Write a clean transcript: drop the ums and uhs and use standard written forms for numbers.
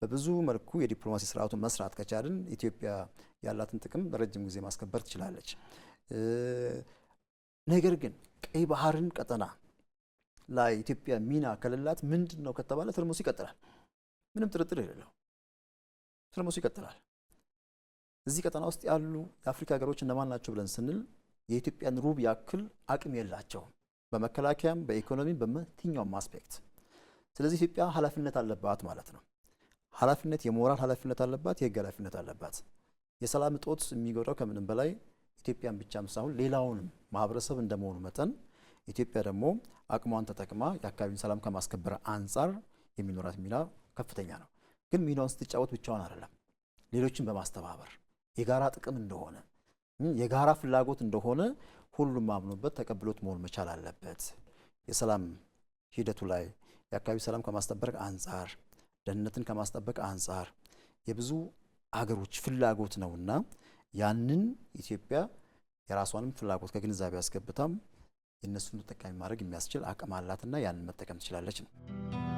በብዙ መልኩ የዲፕሎማሲ ስርዓቱን መስራት ከቻልን ኢትዮጵያ ያላትን ጥቅም ለረጅም ጊዜ ማስከበር ትችላለች። ነገር ግን ቀይ ባህርን ቀጠና ላይ ኢትዮጵያ ሚና ከሌላት ምንድነው ከተባለ ትርምሱ ይቀጥላል። ምንም ጥርጥር የሌለው ትርምሱ ይቀጥላል። እዚህ ቀጠና ውስጥ ያሉ የአፍሪካ ሀገሮች እነማን ናቸው ብለን ስንል የኢትዮጵያን ሩብ ያክል አቅም የላቸውም፣ በመከላከያም በኢኮኖሚም በየትኛውም አስፔክት። ስለዚህ ኢትዮጵያ ኃላፊነት አለባት ማለት ነው። ኃላፊነት የሞራል ኃላፊነት አለባት፣ የህግ ኃላፊነት አለባት። የሰላም እጦት የሚጎዳው ከምንም በላይ ኢትዮጵያን ብቻም ሳይሆን ሌላውንም ማህበረሰብ እንደመሆኑ መጠን ኢትዮጵያ ደግሞ አቅሟን ተጠቅማ የአካባቢውን ሰላም ከማስከበር አንጻር የሚኖራት ሚና ከፍተኛ ነው። ግን ሚናውን ስትጫወት ብቻዋን አይደለም፣ ሌሎችን በማስተባበር የጋራ ጥቅም እንደሆነ የጋራ ፍላጎት እንደሆነ ሁሉም አምኖበት ተቀብሎት መሆን መቻል አለበት። የሰላም ሂደቱ ላይ የአካባቢ ሰላም ከማስጠበቅ አንጻር ደህንነትን ከማስጠበቅ አንጻር የብዙ አገሮች ፍላጎት ነውና ያንን ኢትዮጵያ የራሷንም ፍላጎት ከግንዛቤ አስገብታም የነሱን ተጠቃሚ ማድረግ የሚያስችል አቅም አላትና ያንን መጠቀም ትችላለች ነው።